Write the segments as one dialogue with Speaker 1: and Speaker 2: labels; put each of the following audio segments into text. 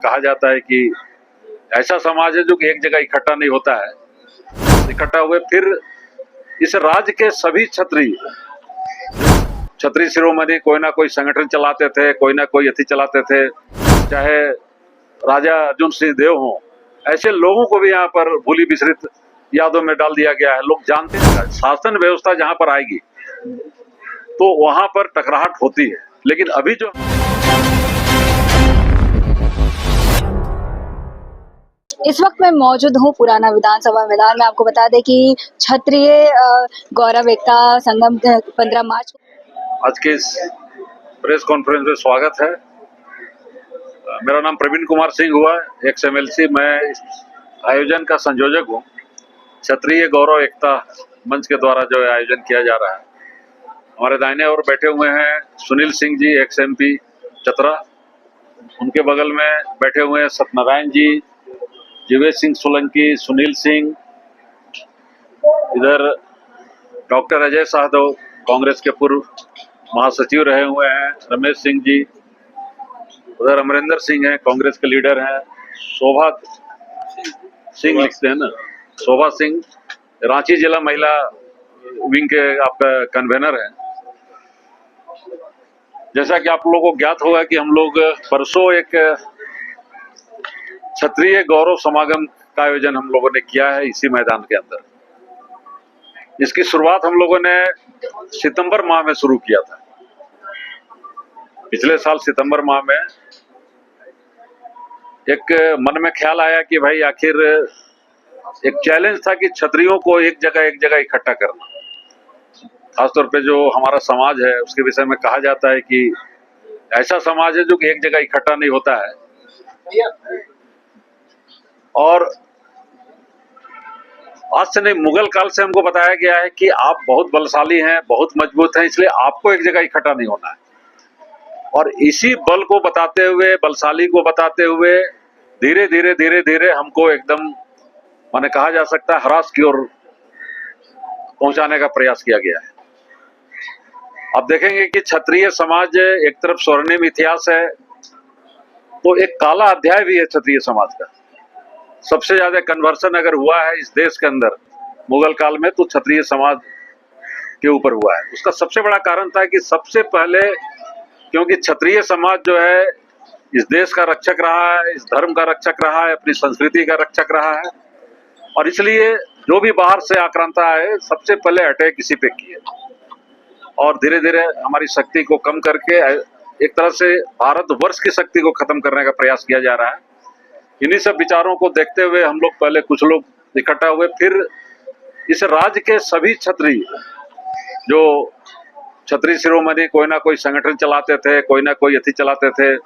Speaker 1: कहा जाता है कि ऐसा समाज है जो कि एक जगह इकट्ठा नहीं होता है, इकट्ठा हुए फिर इस राज्य के सभी छत्री शिरोमणि कोई ना कोई संगठन चलाते थे, कोई ना कोई अथी चलाते थे, चाहे राजा अर्जुन सिंह देव हों, ऐसे लोगों को भी यहाँ पर भूली विसरित यादों में डाल दिया गया है। लोग जानते हैं शासन व्यवस्था जहाँ पर आएगी तो वहां पर टकराहट होती है, लेकिन अभी जो
Speaker 2: इस वक्त मैं मौजूद हूँ पुराना विधानसभा मैदान में। आपको बता दें कि क्षत्रिय गौरव एकता संगम 15 मार्च
Speaker 1: आज के इस प्रेस कॉन्फ्रेंस में स्वागत है। मेरा नाम प्रवीण कुमार सिंह हुआ, एक्स MLC। मैं इस आयोजन का संयोजक हूँ। क्षत्रिय गौरव एकता मंच के द्वारा जो आयोजन किया जा रहा है, हमारे दाहिने ओर बैठे हुए हैं सुनील सिंह जी, एक्स MP चतरा। उनके बगल में बैठे हुए हैं सत्यनारायण जी, जीवेश सिंह सोलंकी, सुनील सिंह। इधर डॉक्टर अजय साहदेव, कांग्रेस के पूर्व महासचिव रहे हुए हैं, रमेश सिंह जी। उधर अमरिंदर सिंह हैं, कांग्रेस के लीडर हैं। शोभा सिंह लिखते हैं ना, शोभा सिंह रांची जिला महिला विंग के आपका कन्वेनर है। जैसा कि आप लोगों को ज्ञात होगा कि हम लोग परसों एक क्षत्रिय गौरव समागम का आयोजन हम लोगों ने किया है इसी मैदान के अंदर। इसकी शुरुआत हम लोगों ने सितंबर माह में शुरू किया था। पिछले साल सितंबर माह में एक मन में ख्याल आया कि भाई आखिर एक चैलेंज था कि क्षत्रियों को एक जगह इकट्ठा करना। खासतौर पे जो हमारा समाज है उसके विषय में कहा जाता है कि ऐसा समाज है जो कि एक जगह इकट्ठा नहीं होता है। और आज से नहीं, मुगल काल से हमको बताया गया है कि आप बहुत बलशाली हैं, बहुत मजबूत हैं, इसलिए आपको एक जगह इकट्ठा नहीं होना है। और इसी बल को बताते हुए, बलशाली को बताते हुए धीरे धीरे हमको एकदम माने कहा जा सकता है ह्रास की ओर पहुंचाने का प्रयास किया गया है। अब देखेंगे कि क्षत्रिय समाज एक तरफ स्वर्णिम इतिहास है, तो एक काला अध्याय भी है क्षत्रिय समाज का। सबसे ज्यादा कन्वर्सन अगर हुआ है इस देश के अंदर मुगल काल में तो क्षत्रिय समाज के ऊपर हुआ है। उसका सबसे बड़ा कारण था कि सबसे पहले क्योंकि क्षत्रिय समाज जो है इस देश का रक्षक रहा है, इस धर्म का रक्षक रहा है, अपनी संस्कृति का रक्षक रहा है, और इसलिए जो भी बाहर से आक्रांता है सबसे पहले अटैक इसी पे किए और धीरे धीरे हमारी शक्ति को कम करके एक तरह से भारतवर्ष की शक्ति को खत्म करने का प्रयास किया जा रहा है। इन्हीं सब विचारों को देखते हुए हम लोग पहले कुछ लोग इकट्ठा हुए, फिर इस राज्य के सभी क्षत्रिय जो क्षत्रिय शिरोमणि कोई ना कोई संगठन चलाते थे, कोई ना कोई अथी चलाते थे,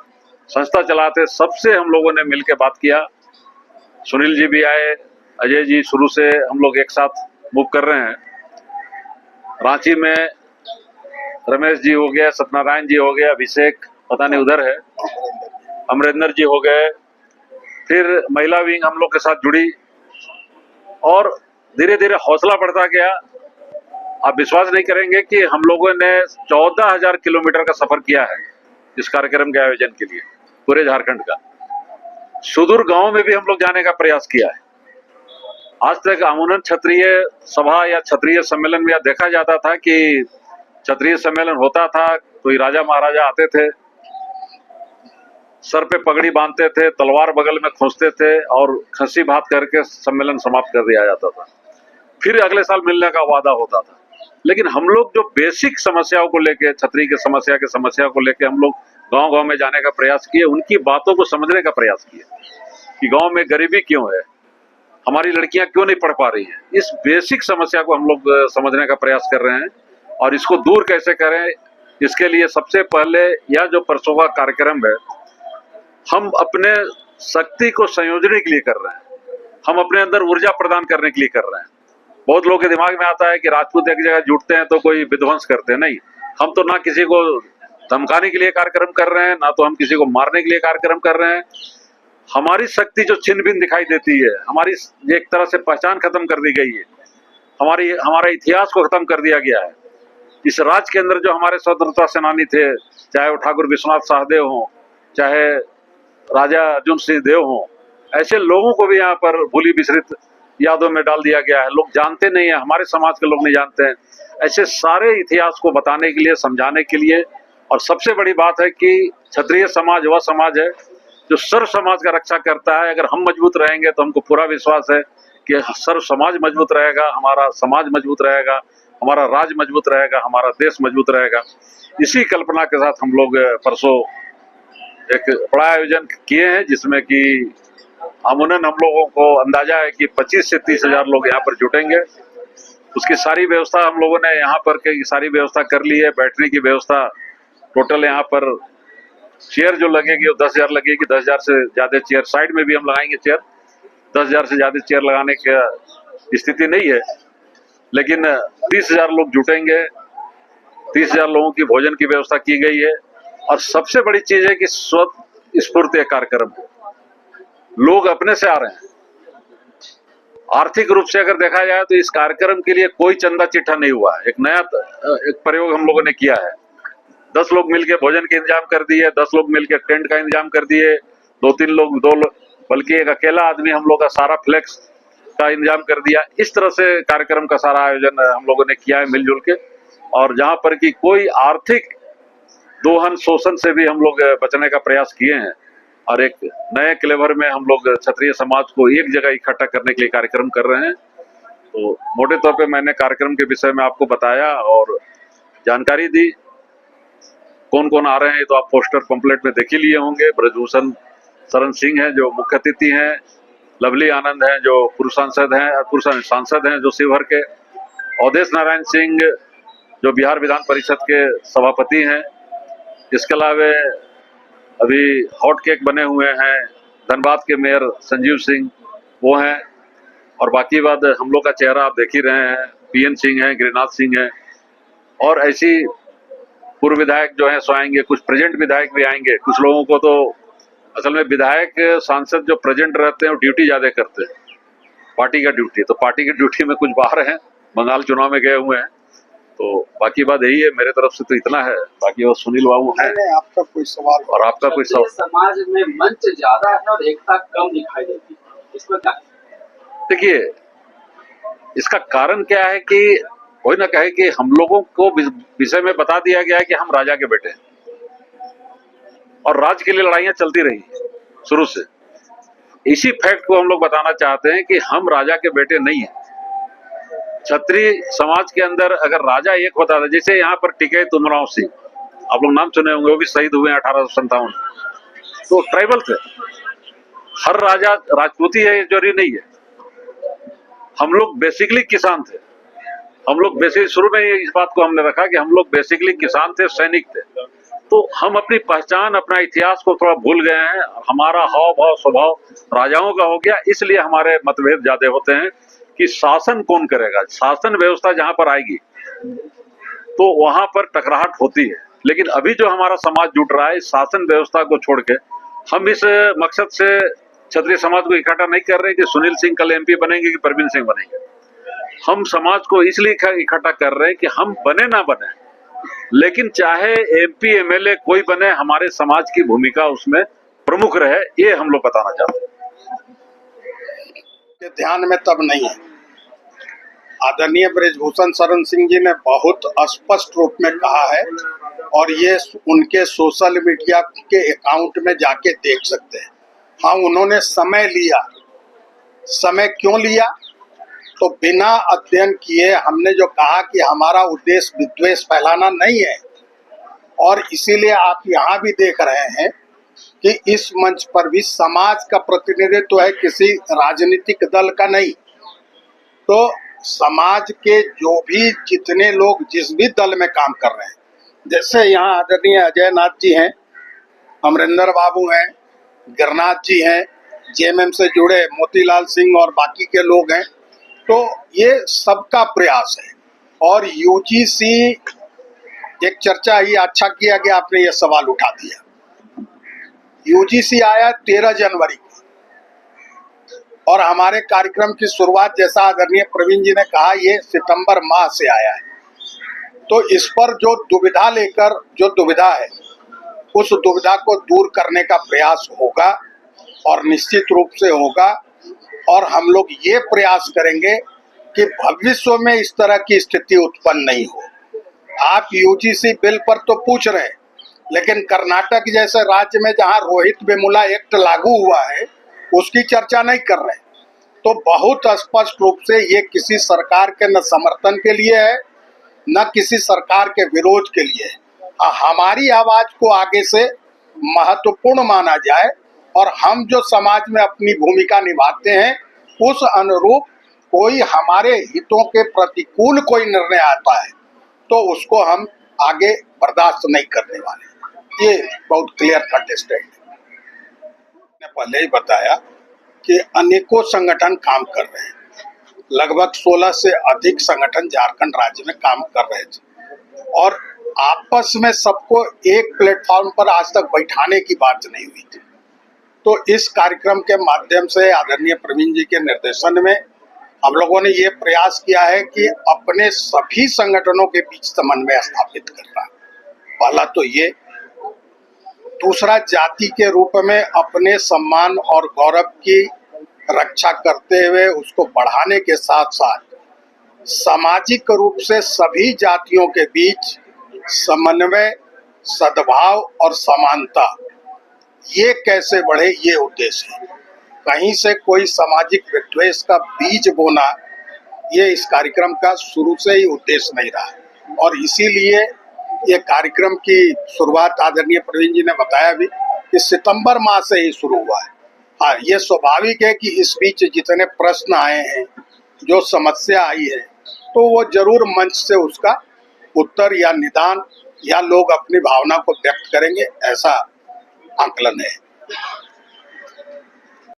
Speaker 1: संस्था चलाते, सबसे हम लोगों ने मिलकर बात किया। सुनील जी भी आए, अजय जी, शुरू से हम लोग एक साथ मूव कर रहे हैं। रांची में रमेश जी हो गया, सत्यनारायण जी हो गया, अभिषेक पता नहीं उधर है, अमरिंदर जी हो गए, फिर महिला विंग हम लोग के साथ जुड़ी और धीरे धीरे हौसला बढ़ता गया। आप विश्वास नहीं करेंगे कि हम लोगों ने 14,000 किलोमीटर का सफर किया है इस कार्यक्रम के आयोजन के लिए, पूरे झारखंड का। सुदूर गांव में भी हम लोग जाने का प्रयास किया है। आज तक अमूमन क्षत्रिय सभा या क्षत्रिय सम्मेलन में यह देखा जाता था कि क्षत्रिय सम्मेलन होता था, कोई राजा महाराजा आते थे, सर पे पगड़ी बांधते थे, तलवार बगल में खोसते थे और खसी भात करके सम्मेलन समाप्त कर दिया जाता था। फिर अगले साल मिलने का वादा होता था। लेकिन हम लोग जो बेसिक समस्याओं को लेके, क्षत्रिय की समस्या को लेके हम लोग गांव गांव में जाने का प्रयास किए, उनकी बातों को समझने का प्रयास किए कि गांव में गरीबी क्यों है, हमारी लड़कियां क्यों नहीं पढ़ पा रही हैं। इस बेसिक समस्या को हम लोग समझने का प्रयास कर रहे हैं और इसको दूर कैसे करें, इसके लिए सबसे पहले यह जो परसों का कार्यक्रम है, हम अपने शक्ति को संयोजने के लिए कर रहे हैं, हम अपने अंदर ऊर्जा प्रदान करने के लिए कर रहे हैं। बहुत लोगों के दिमाग में आता है कि राजपूत एक जगह जुटते हैं तो कोई विध्वंस करते हैं। नहीं, हम तो ना किसी को धमकाने के लिए कार्यक्रम कर रहे हैं, ना तो हम किसी को मारने के लिए कार्यक्रम कर रहे हैं। हमारी शक्ति जो छिन्न भिन्न दिखाई देती है, हमारी एक तरह से पहचान खत्म कर दी गई है, हमारा इतिहास को खत्म कर दिया गया है। इस राज्य के अंदर जो हमारे स्वतंत्रता सेनानी थे, चाहे वो ठाकुर विश्वनाथ सहदेव हों, चाहे राजा अर्जुन सिंह देव हों, ऐसे लोगों को भी यहाँ पर भूली बिसरित यादों में डाल दिया गया है। लोग जानते नहीं है, हमारे समाज के लोग नहीं जानते हैं। ऐसे सारे इतिहास को बताने के लिए, समझाने के लिए, और सबसे बड़ी बात है कि क्षत्रिय समाज वह समाज है जो सर्व समाज का रक्षा करता है। अगर हम मजबूत रहेंगे तो हमको पूरा विश्वास है कि सर्व समाज मजबूत रहेगा, हमारा समाज मजबूत रहेगा, हमारा राज्य मजबूत रहेगा, हमारा देश मजबूत रहेगा। इसी कल्पना के साथ हम लोग परसों एक बड़ा आयोजन किए हैं, जिसमें कि अमूमन हम लोगों को अंदाजा है कि 25 से 30 हजार लोग यहाँ पर जुटेंगे। उसकी सारी व्यवस्था हम लोगों ने यहाँ पर की सारी व्यवस्था कर ली है। बैठने की व्यवस्था टोटल यहाँ पर चेयर जो लगेगी वो 10,000 लगेगी। 10,000 से ज्यादा चेयर साइड में भी हम लगाएंगे चेयर। 10,000 से ज्यादा चेयर लगाने की स्थिति नहीं है, लेकिन 30,000 लोग जुटेंगे। 30,000 लोगों की भोजन की व्यवस्था की गई है। और सबसे बड़ी चीज है कि स्वस्फूर्त कार्यक्रम, लोग अपने से आ रहे हैं। आर्थिक रूप से अगर देखा जाए तो इस कार्यक्रम के लिए कोई चंदा चिट्ठा नहीं हुआ है। एक नया एक प्रयोग हम लोगों ने किया है। 10 लोग मिलकर भोजन के इंतजाम कर दिए, 10 लोग मिलकर टेंट का इंतजाम कर दिए, 2-3 लोग बल्कि एक अकेला आदमी हम लोग का सारा फ्लेक्स का इंतजाम कर दिया। इस तरह से कार्यक्रम का सारा आयोजन हम लोगों ने किया है मिलजुल के। और जहां पर कि कोई आर्थिक दोहन शोषण से भी हम लोग बचने का प्रयास किए हैं। और एक नए क्लेवर में हम लोग क्षत्रिय समाज को एक जगह इकट्ठा करने के लिए कार्यक्रम कर रहे हैं। तो मोटे तौर पे मैंने कार्यक्रम के विषय में आपको बताया और जानकारी दी। कौन कौन आ रहे हैं तो आप पोस्टर पंपलेट में देख ही लिए होंगे। ब्रजभूषण शरण सिंह हैं जो मुख्य अतिथि हैं, लवली आनंद हैं जो पूर्व सांसद हैं जो शिवहर के, अवधेश नारायण सिंह जो बिहार विधान परिषद के सभापति हैं। इसके अलावा अभी हॉट केक बने हुए हैं, धनबाद के मेयर संजीव सिंह वो हैं। और बाकी बात हम लोग का चेहरा आप देख ही रहे हैं, पीएन सिंह हैं, गिरिनाथ सिंह हैं, और ऐसी पूर्व विधायक जो हैं सो आएंगे। कुछ प्रेजेंट विधायक भी आएंगे। कुछ लोगों को तो असल में विधायक सांसद जो प्रेजेंट रहते हैं वो ड्यूटी ज्यादा करते हैं, पार्टी का ड्यूटी। तो पार्टी की ड्यूटी में कुछ बाहर हैं, बंगाल चुनाव में गए हुए हैं। तो बाकी बात यही है, मेरे तरफ से तो इतना है। बाकी वो सुनील बाबू हैं।
Speaker 3: आपका कोई सवाल
Speaker 1: और आपका कोई सवाल?
Speaker 4: समाज में मंच ज्यादा है और एकता कम दिखाई देती है, इसमें क्या?
Speaker 1: देखिए, इसका कारण क्या है कि कोई ना कहे कि हम लोगों को विषय में बता दिया गया है कि हम राजा के बेटे हैं और राज्य के लिए लड़ाइयां चलती रही शुरू से। इसी फैक्ट को हम लोग बताना चाहते हैं कि हम राजा के बेटे नहीं हैं। क्षत्रिय समाज के अंदर अगर राजा एक होता था, जैसे यहाँ पर टिकैत उमराव सिंह, आप लोग नाम सुने होंगे, वो भी शहीद हुए 1857। तो ट्राइबल थे। हर राजा राजपूती है ये जरूरी नहीं है। हम लोग बेसिकली किसान थे। हम लोग बेसिकली शुरू में इस बात को हमने रखा कि हम लोग बेसिकली किसान थे, सैनिक थे। तो हम अपनी पहचान, अपना इतिहास को थोड़ा भूल गए हैं। हमारा हाव भाव स्वभाव राजाओं का हो गया, इसलिए हमारे मतभेद ज्यादा होते हैं कि शासन कौन करेगा। शासन व्यवस्था जहां पर आएगी तो वहां पर टकराहट होती है। लेकिन अभी जो हमारा समाज जुट रहा है, शासन व्यवस्था को छोड़ के हम इस मकसद से क्षत्रिय समाज को इकट्ठा नहीं कर रहे कि सुनील सिंह कल एमपी बनेंगे कि परवीन सिंह बनेंगे। हम समाज को इसलिए इकट्ठा कर रहे हैं कि हम बने ना बने, लेकिन चाहे एमपी एमएलए कोई बने, हमारे समाज की भूमिका उसमें प्रमुख रहे, ये हम लोग बताना चाहते हैं।
Speaker 3: ध्यान में तब नहीं है। आदरणीय ब्रजभूषण शरण सिंह जी ने बहुत स्पष्ट रूप में कहा है और ये उनके सोशल मीडिया के अकाउंट में जाके देख सकते हैं। हाँ, उन्होंने समय लिया। समय क्यों लिया? तो बिना अध्ययन किए हमने जो कहा कि हमारा उद्देश्य विद्वेष फैलाना नहीं है। और इसीलिए आप यहाँ भी देख रहे हैं कि इस मंच पर भी समाज का प्रतिनिधित्व है, किसी राजनीतिक दल का नहीं। तो समाज के जो भी जितने लोग जिस भी दल में काम कर रहे हैं, जैसे यहाँ आदरणीय अजय नाथ जी हैं, अमरिंदर बाबू हैं, गिरनाथ जी हैं, जेएमएम से जुड़े मोतीलाल सिंह और बाकी के लोग हैं। तो ये सबका प्रयास है। और यूजीसी, एक चर्चा ही अच्छा किया कि आपने ये सवाल उठा दिया। यूजीसी आया 13 जनवरी को और हमारे कार्यक्रम की शुरुआत, जैसा आदरणीय प्रवीण जी ने कहा, ये सितंबर माह से आया है। तो इस पर जो दुविधा है उस दुविधा को दूर करने का प्रयास होगा और निश्चित रूप से होगा। और हम लोग ये प्रयास करेंगे कि भविष्य में इस तरह की स्थिति उत्पन्न नहीं हो। आप यूजीसी बिल पर तो पूछ रहे हैं, लेकिन कर्नाटक जैसे राज्य में जहां रोहित वेमुला एक्ट लागू हुआ है उसकी चर्चा नहीं कर रहे। तो बहुत स्पष्ट रूप से ये किसी सरकार के न समर्थन के लिए है न किसी सरकार के विरोध के लिए है। हमारी आवाज को आगे से महत्वपूर्ण माना जाए और हम जो समाज में अपनी भूमिका निभाते हैं उस अनुरूप कोई हमारे हितों के प्रतिकूल कोई निर्णय आता है तो उसको हम आगे बर्दाश्त नहीं करने वाले। ये बहुत क्लियर कट स्टैंड है। मैंने पहले ही बताया कि अनेकों संगठन काम कर रहे हैं। लगभग 16 से अधिक संगठन झारखंड राज्य में काम कर रहे थे और आपस में सबको एक प्लेटफॉर्म पर आज तक बैठाने की बात नहीं हुई थी। तो इस कार्यक्रम के माध्यम से आदरणीय प्रवीण जी के निर्देशन में हम लोगों ने ये प्रयास किया है कि अपने सभी संगठनों के बीच समन्वय स्थापित करना। पहला तो ये, दूसरा जाति के रूप में अपने सम्मान और गौरव की रक्षा करते हुए उसको बढ़ाने के साथ साथ सामाजिक रूप से सभी जातियों के बीच समन्वय, सद्भाव और समानता ये कैसे बढ़े, ये उद्देश्य है। कहीं से कोई सामाजिक विद्वेष का बीज बोना ये इस कार्यक्रम का शुरू से ही उद्देश्य नहीं रहा और इसीलिए ये कार्यक्रम की शुरुआत आदरणीय प्रवीण जी ने बताया भी कि सितंबर माह से ही शुरू हुआ है। हाँ, ये स्वाभाविक है कि इस बीच जितने प्रश्न आए हैं, जो समस्या आई है, तो वो जरूर मंच से उसका उत्तर या निदान या लोग अपनी भावना को व्यक्त करेंगे, ऐसा आकलन है।